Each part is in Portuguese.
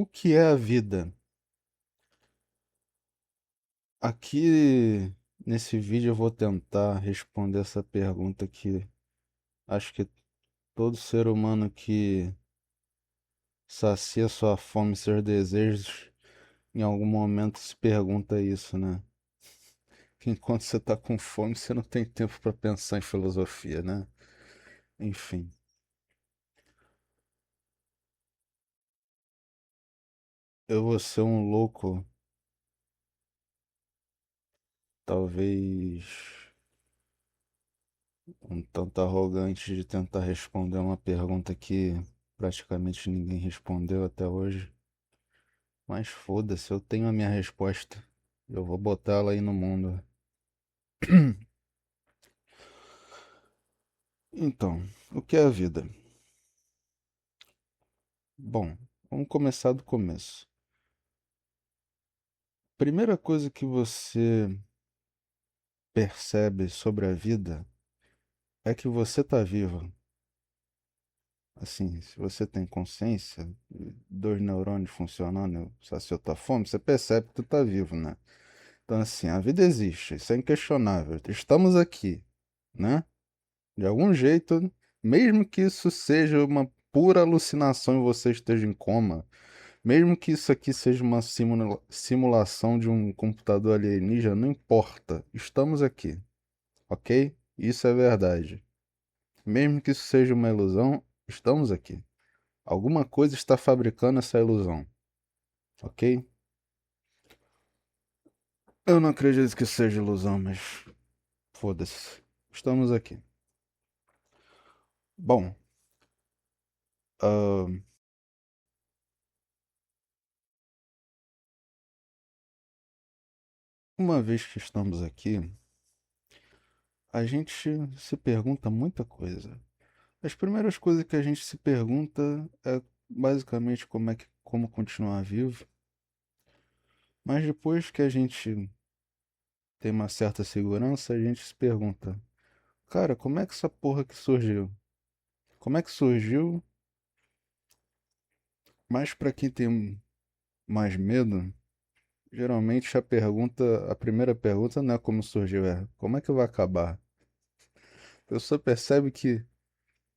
O que é a vida? Aqui nesse vídeo eu vou tentar responder essa pergunta que acho que todo ser humano que sacia sua fome e seus desejos em algum momento se pergunta isso, né? Que enquanto você tá com fome, você não tem tempo para pensar em filosofia, né? Enfim, eu vou ser um louco, talvez um tanto arrogante de tentar responder uma pergunta que praticamente ninguém respondeu até hoje. Mas foda-se, eu tenho a minha resposta. Eu vou botar ela aí no mundo. Então, o que é a vida? Bom, vamos começar do começo. Primeira coisa que você percebe sobre a vida é que você tá vivo. Assim, se você tem consciência, dois neurônios funcionando, saciou tua fome, você percebe que tu tá vivo, né? Então, assim, a vida existe, isso é inquestionável. Estamos aqui, né? De algum jeito, mesmo que isso seja uma pura alucinação e você esteja em coma, mesmo que isso aqui seja uma simulação de um computador alienígena, não importa. Estamos aqui, ok? Isso é verdade. Mesmo que isso seja uma ilusão, estamos aqui. Alguma coisa está fabricando essa ilusão, ok? Eu não acredito que seja ilusão, mas foda-se. Estamos aqui. Bom, ah, uma vez que estamos aqui, a gente se pergunta muita coisa. As primeiras coisas que a gente se pergunta é basicamente como continuar vivo, mas depois que a gente tem uma certa segurança, a gente se pergunta, cara, como é que essa porra que surgiu? Como é que surgiu? Mas para quem tem mais medo, geralmente a primeira pergunta não é como surgiu, é como é que vai acabar? A pessoa percebe que,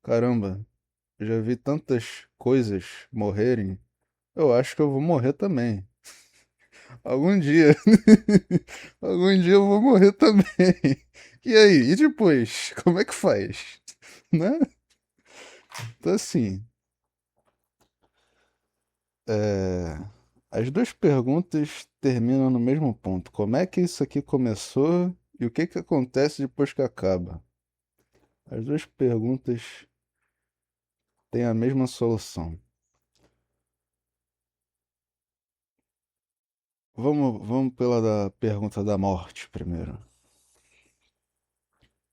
caramba, eu já vi tantas coisas morrerem, eu acho que eu vou morrer também. Algum dia. Algum dia eu vou morrer também. E aí? E depois? Como é que faz? Né? Então, assim, é, as duas perguntas terminam no mesmo ponto. Como é que isso aqui começou e o que que acontece depois que acaba? As duas perguntas têm a mesma solução. Vamos pela da pergunta da morte primeiro.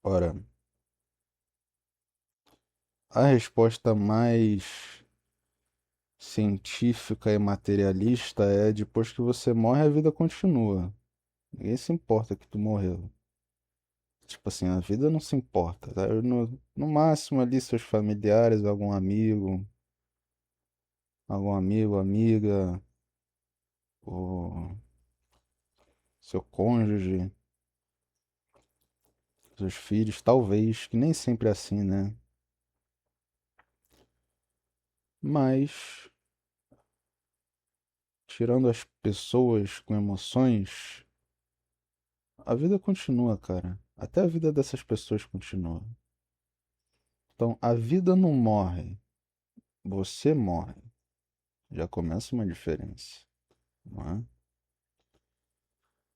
Ora, a resposta mais científica e materialista é depois que você morre, a vida continua. Ninguém se importa que tu morreu. Tipo assim, a vida não se importa, tá? No máximo ali seus familiares, algum amigo, amiga, o seu cônjuge, seus filhos, talvez, que nem sempre é assim, né? Mas, tirando as pessoas com emoções, a vida continua, cara. Até a vida dessas pessoas continua. Então, a vida não morre, você morre. Já começa uma diferença, não é?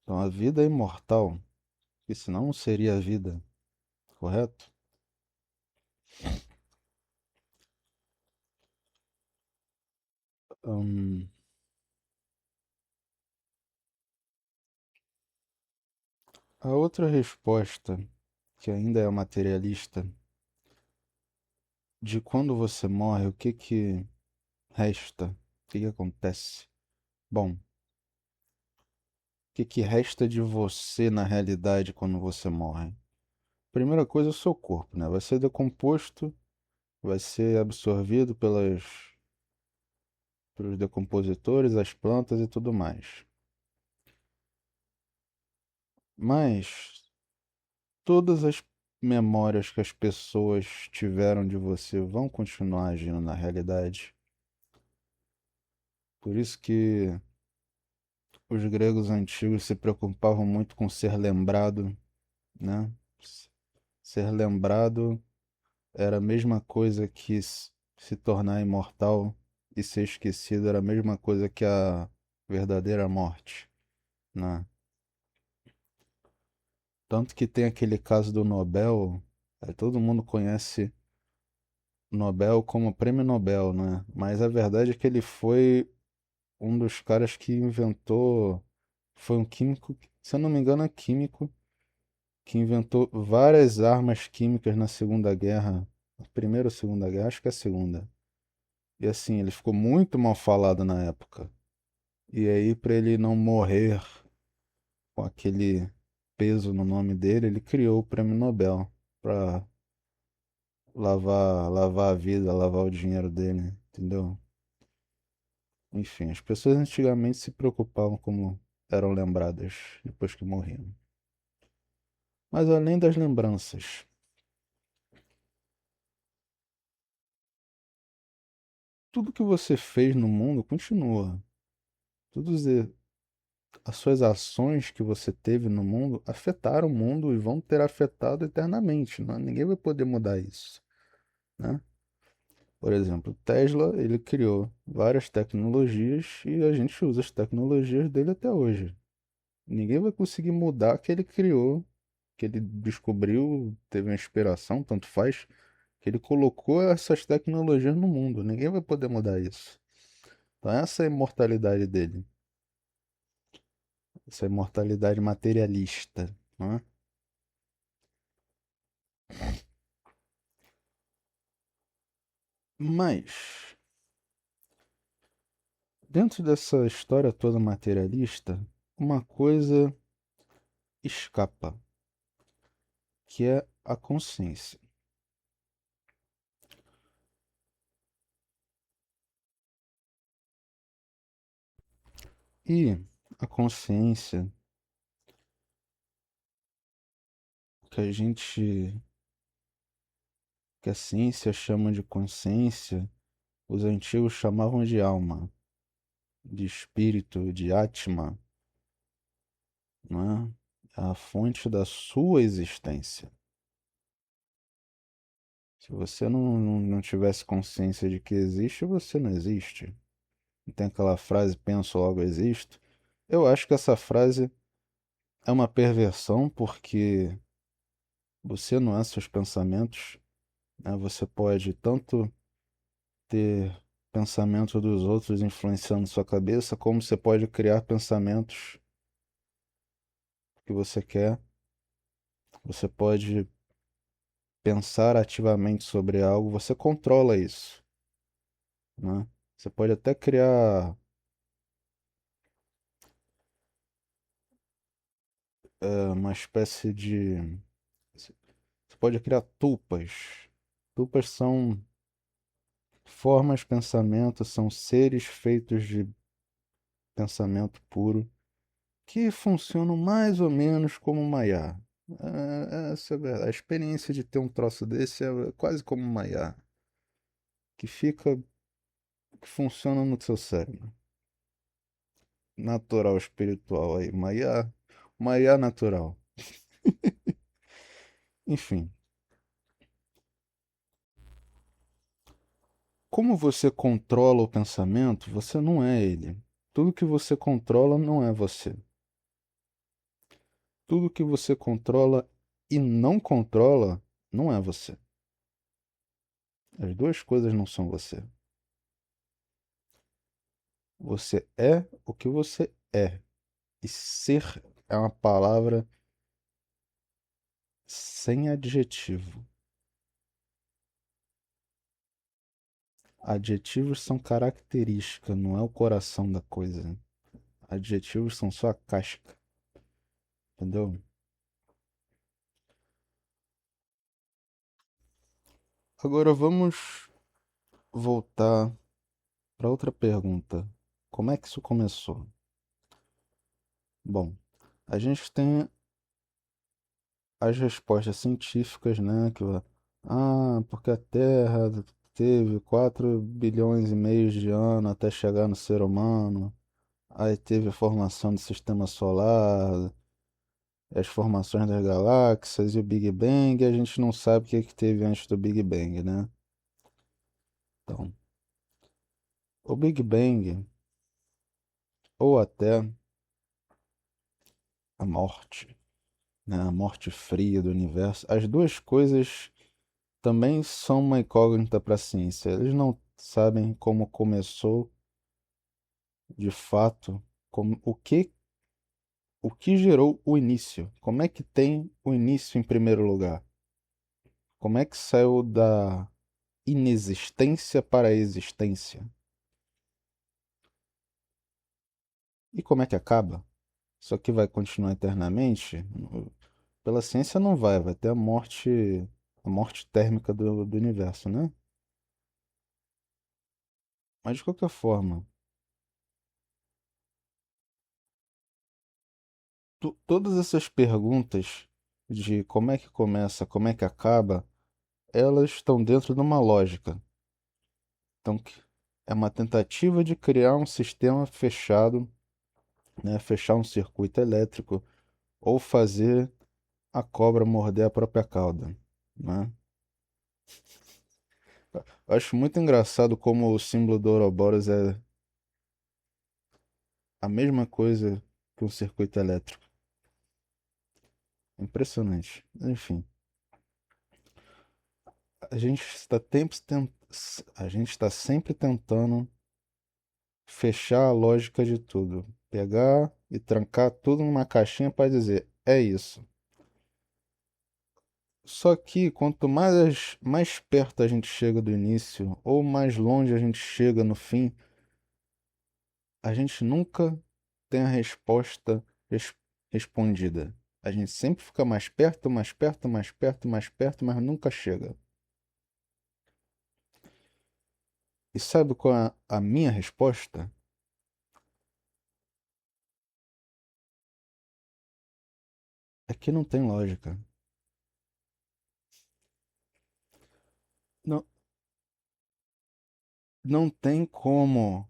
Então, a vida é imortal, que senão não seria a vida, correto? Hum, a outra resposta, que ainda é materialista, de quando você morre, o que que resta? O que que acontece? Bom, o que que resta de você na realidade quando você morre? Primeira coisa é o seu corpo, né? Vai ser decomposto, vai ser absorvido pelas para os decompositores, as plantas e tudo mais. Mas todas as memórias que as pessoas tiveram de você vão continuar agindo na realidade. Por isso que os gregos antigos se preocupavam muito com ser lembrado, né? Ser lembrado era a mesma coisa que se tornar imortal, e ser esquecido era a mesma coisa que a verdadeira morte, né? Tanto que tem aquele caso do Nobel, todo mundo conhece Nobel como prêmio Nobel, né? Mas a verdade é que ele foi um dos caras que inventou, foi um químico, se eu não me engano é químico, que inventou várias armas químicas na Segunda Guerra, a primeira ou Segunda Guerra, acho que é a Segunda. E assim, ele ficou muito mal falado na época. E aí, para ele não morrer com aquele peso no nome dele, ele criou o prêmio Nobel para lavar a vida, lavar o dinheiro dele, entendeu? Enfim, as pessoas antigamente se preocupavam como eram lembradas depois que morriam. Mas além das lembranças, tudo que você fez no mundo continua. Todas as suas ações que você teve no mundo afetaram o mundo e vão ter afetado eternamente. Ninguém vai poder mudar isso, né? Por exemplo, Tesla, ele criou várias tecnologias e a gente usa as tecnologias dele até hoje. Ninguém vai conseguir mudar que ele criou, que ele descobriu, teve uma inspiração, tanto faz, que ele colocou essas tecnologias no mundo. Ninguém vai poder mudar isso. Então essa é a imortalidade dele, essa imortalidade materialista, né? Mas, dentro dessa história toda materialista, uma coisa escapa, que é a consciência. E a consciência, que a gente, que a ciência chama de consciência, os antigos chamavam de alma, de espírito, de Atma, não é? A fonte da sua existência. Se você não tivesse consciência de que existe, você não existe. Não tem aquela frase, penso, logo existo. Eu acho que essa frase é uma perversão porque você não é seus pensamentos, né? Você pode tanto ter pensamento dos outros influenciando sua cabeça, como você pode criar pensamentos que você quer. Você pode pensar ativamente sobre algo, você controla isso, né? Você pode até criar uma espécie de. Você pode criar tulpas. Tulpas são formas de pensamento, são seres feitos de pensamento puro que funcionam mais ou menos como uma IA. Essa é a verdade. A experiência de ter um troço desse é quase como uma IA, que fica, que funciona no seu cérebro. Natural, espiritual aí, uma IA natural. Enfim, como você controla o pensamento, você não é ele. Tudo que você controla não é você. Tudo que você controla e não controla não é você. As duas coisas não são você. Você é o que você é. E ser é uma palavra sem adjetivo. Adjetivos são característica, não é o coração da coisa. Adjetivos são só a casca, entendeu? Agora vamos voltar para outra pergunta. Como é que isso começou? Bom, a gente tem as respostas científicas, né? Porque a Terra teve 4 bilhões e meio de anos até chegar no ser humano. Aí teve a formação do sistema solar, as formações das galáxias e o Big Bang. E a gente não sabe o que que teve antes do Big Bang, né? Então, o Big Bang, ou até a morte, né? A morte fria do universo, as duas coisas também são uma incógnita para a ciência. Eles não sabem como começou de fato, o que gerou o início. Como é que tem o início em primeiro lugar? Como é que saiu da inexistência para a existência? E como é que acaba? Isso aqui vai continuar eternamente? Pela ciência não vai, vai ter a morte térmica do universo, né? Mas de qualquer forma, todas essas perguntas de como é que começa, como é que acaba, elas estão dentro de uma lógica. Então, é uma tentativa de criar um sistema fechado, né? Fechar um circuito elétrico ou fazer a cobra morder a própria cauda, né? Eu acho muito engraçado como o símbolo do Ouroboros é a mesma coisa que um circuito elétrico. Impressionante. Enfim, a gente está a gente está sempre tentando fechar a lógica de tudo, pegar e trancar tudo numa caixinha para dizer é isso. Só que quanto mais perto a gente chega do início, ou mais longe a gente chega no fim, a gente nunca tem a resposta res- respondida. A gente sempre fica mais perto, mais perto, mais perto, mais perto, mas nunca chega. E sabe qual é a minha resposta? É que não tem lógica. Não, não tem como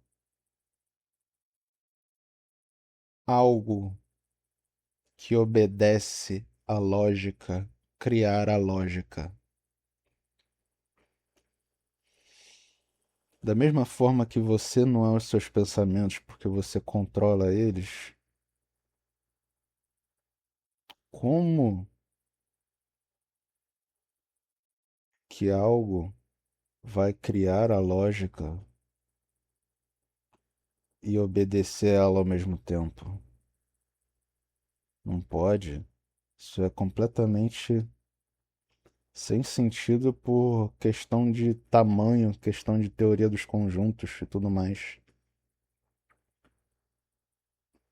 algo que obedece à lógica criar a lógica. Da mesma forma que você não é os seus pensamentos porque você controla eles, como que algo vai criar a lógica e obedecer ela ao mesmo tempo? Não pode. Isso é completamente sem sentido por questão de tamanho, questão de teoria dos conjuntos e tudo mais.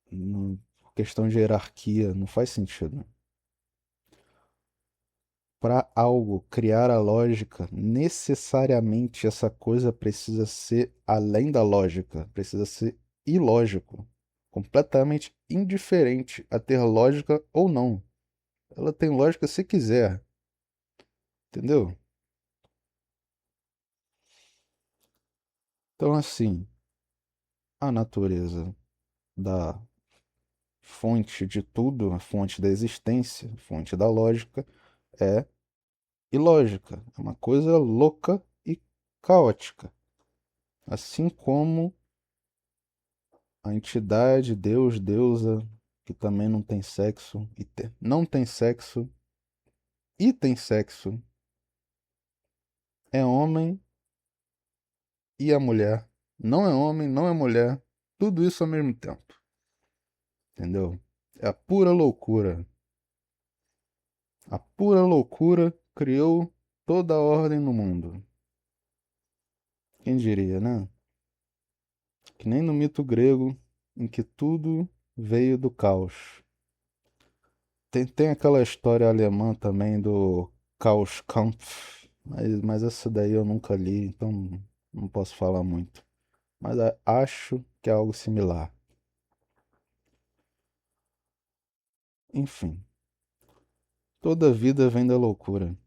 Por questão de hierarquia, não faz sentido. Para algo criar a lógica, necessariamente essa coisa precisa ser além da lógica, precisa ser ilógico, completamente indiferente a ter lógica ou não. Ela tem lógica se quiser, entendeu? Então, assim, a natureza da fonte de tudo, a fonte da existência, a fonte da lógica, é ilógica, é uma coisa louca e caótica. Assim como a entidade, Deus, deusa, que também não tem sexo, não tem sexo e tem sexo, é homem e é mulher. Não é homem, não é mulher, tudo isso ao mesmo tempo. Entendeu? É a pura loucura. A pura loucura criou toda a ordem no mundo. Quem diria, né? Que nem no mito grego, em que tudo veio do caos. Tem aquela história alemã também do Caos Kampf, mas essa daí eu nunca li, então não posso falar muito. mas acho que é algo similar. Enfim, toda vida vem da loucura.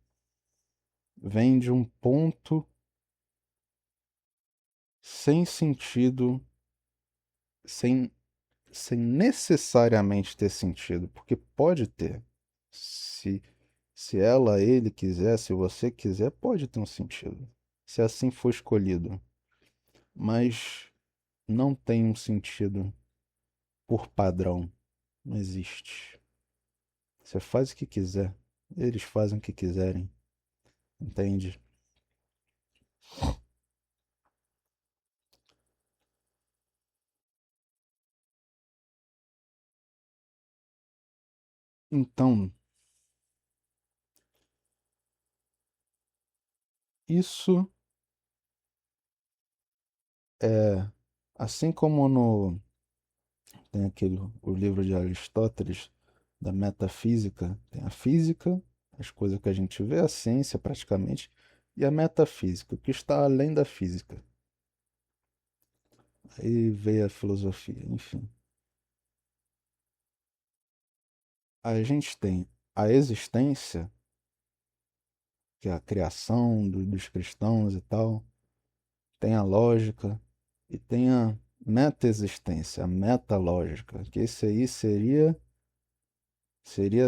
Vem de um ponto sem sentido, sem, sem necessariamente ter sentido, porque pode ter. Se, se ela, ele quiser, se você quiser, pode ter um sentido. Se assim for escolhido. Mas não tem um sentido por padrão. Não existe. Você faz o que quiser. Eles fazem o que quiserem. Entende? Então, isso é assim como no tem aquele o livro de Aristóteles da metafísica, tem a física, as coisas que a gente vê, a ciência praticamente, e a metafísica, o que está além da física. Aí veio a filosofia, enfim. A gente tem a existência, que é a criação dos cristãos e tal, tem a lógica e tem a meta-existência, a metalógica, que esse aí seria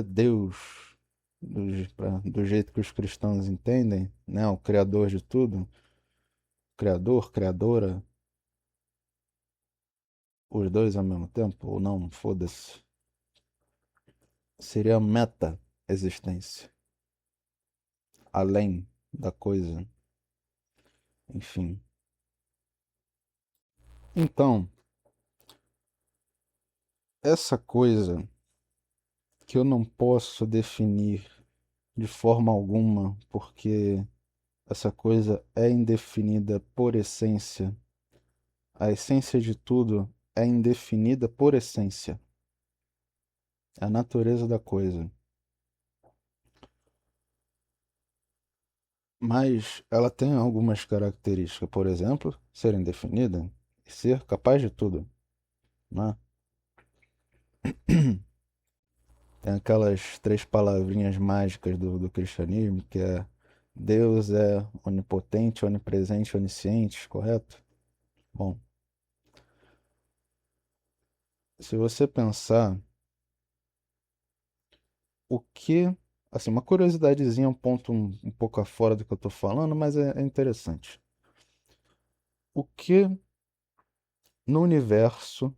Deus, do jeito que os cristãos entendem, né? O criador de tudo, criador, criadora, os dois ao mesmo tempo, ou não, foda-se. Seria a meta-existência, além da coisa, enfim. Então, essa coisa que eu não posso definir de forma alguma, porque essa coisa é indefinida por essência. A essência de tudo é indefinida por essência. É a natureza da coisa. Mas ela tem algumas características, por exemplo, ser indefinida e ser capaz de tudo, né? Tem aquelas três palavrinhas mágicas do cristianismo, que é Deus é onipotente, onipresente, onisciente, correto? Bom, se você pensar o que, assim, uma curiosidadezinha, um ponto um pouco afora do que eu estou falando, mas é interessante. O que no universo,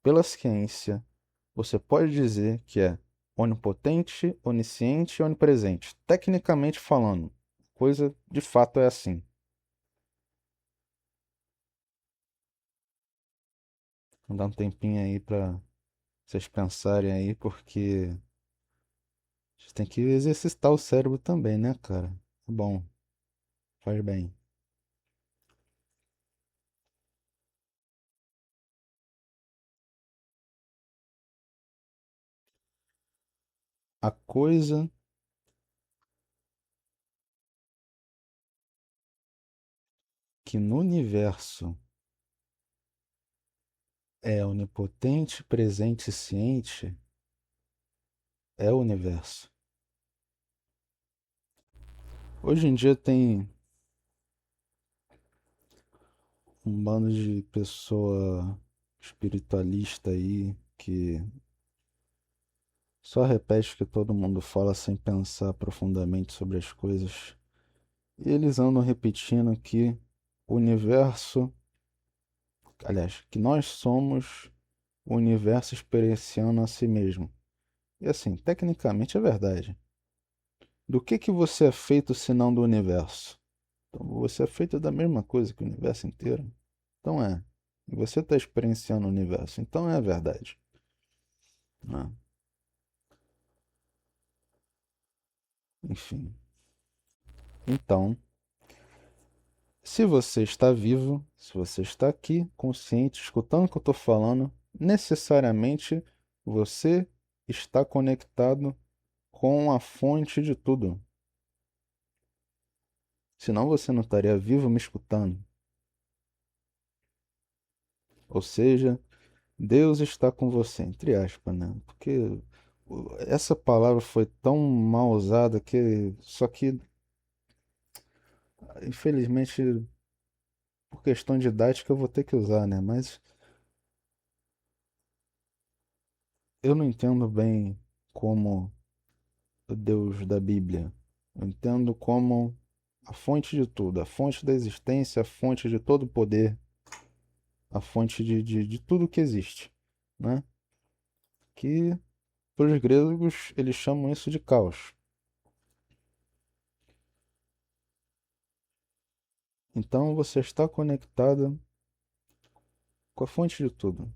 pela ciência, você pode dizer que é onipotente, onisciente e onipresente? Tecnicamente falando, coisa de fato é assim. Vou dar um tempinho aí para vocês pensarem aí, porque a gente tem que exercitar o cérebro também, né, cara? É bom, faz bem. A coisa que no universo é onipotente, presente e ciente é o universo. Hoje em dia tem um bando de pessoa espiritualista aí que só repete o que todo mundo fala sem pensar profundamente sobre as coisas. E eles andam repetindo que o universo, aliás, que nós somos o universo experienciando a si mesmo. E assim, tecnicamente é verdade. Do que você é feito senão do universo? Então, você é feito da mesma coisa que o universo inteiro. Então é. E você está experienciando o universo. Então é verdade. Né? Enfim. Então, se você está vivo, se você está aqui, consciente, escutando o que eu estou falando, necessariamente você está conectado com a fonte de tudo. Senão você não estaria vivo me escutando. Ou seja, Deus está com você, entre aspas, né? Porque essa palavra foi tão mal usada que só que, infelizmente, por questão didática eu vou ter que usar, né? Mas eu não entendo bem como o Deus da Bíblia. Eu entendo como a fonte de tudo, a fonte da existência, a fonte de todo o poder, a fonte de tudo que existe, né? Que para os gregos eles chamam isso de caos. Então você está conectada com a fonte de tudo.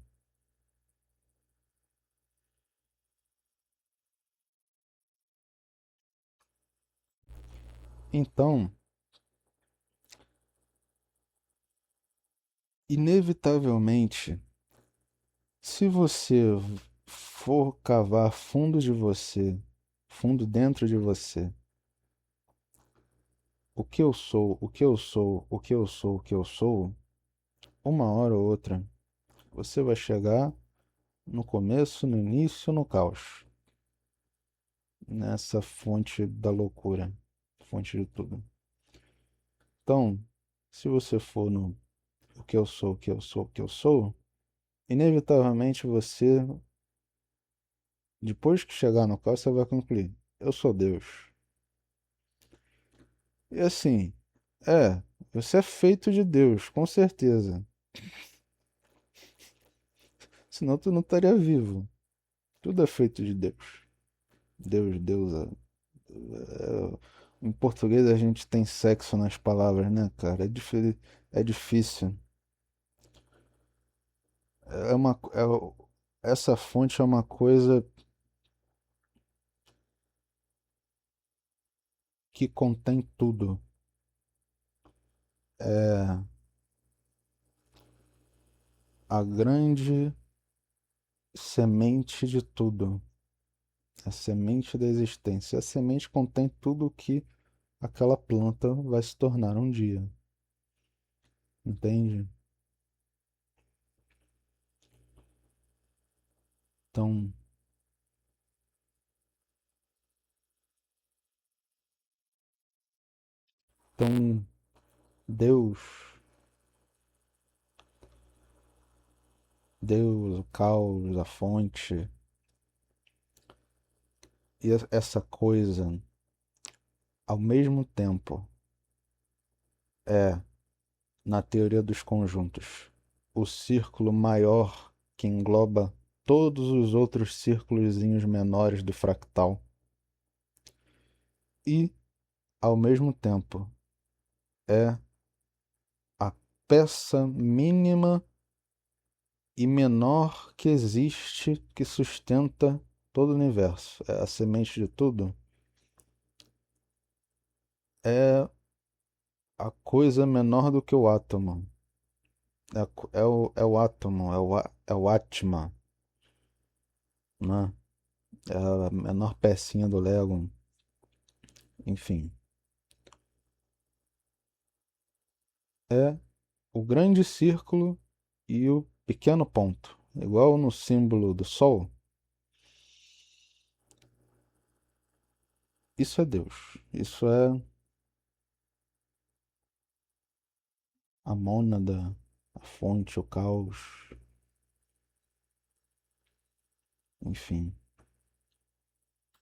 Então, inevitavelmente, se você for cavar fundo de você, fundo dentro de você, o que eu sou, o que eu sou, o que eu sou, o que eu sou, uma hora ou outra, você vai chegar no começo, no início, no caos, nessa fonte da loucura, fonte de tudo. Então, se você for no o que eu sou, o que eu sou, o que eu sou, inevitavelmente você, depois que chegar no caos, você vai concluir: eu sou Deus. E assim, é, você é feito de Deus, com certeza. Senão tu não estaria vivo. Tudo é feito de Deus. Deus, Deus. Em português a gente tem sexo nas palavras, né, cara? É difícil. É uma, essa fonte é uma coisa que contém tudo. É a grande semente de tudo. A semente da existência. A semente contém tudo o que aquela planta vai se tornar um dia. Entende? Então, então Deus, Deus, o caos, a fonte, e essa coisa, ao mesmo tempo, é, na teoria dos conjuntos, o círculo maior que engloba todos os outros círculozinhos menores do fractal. E, ao mesmo tempo, é a peça mínima e menor que existe que sustenta todo o universo. É a semente de tudo. É a coisa menor do que o átomo. É o átomo, é o Atma, né? É a menor pecinha do Lego. Enfim, é o grande círculo e o pequeno ponto. Igual no símbolo do Sol, isso é Deus. Isso é a mônada, a fonte, o caos, enfim.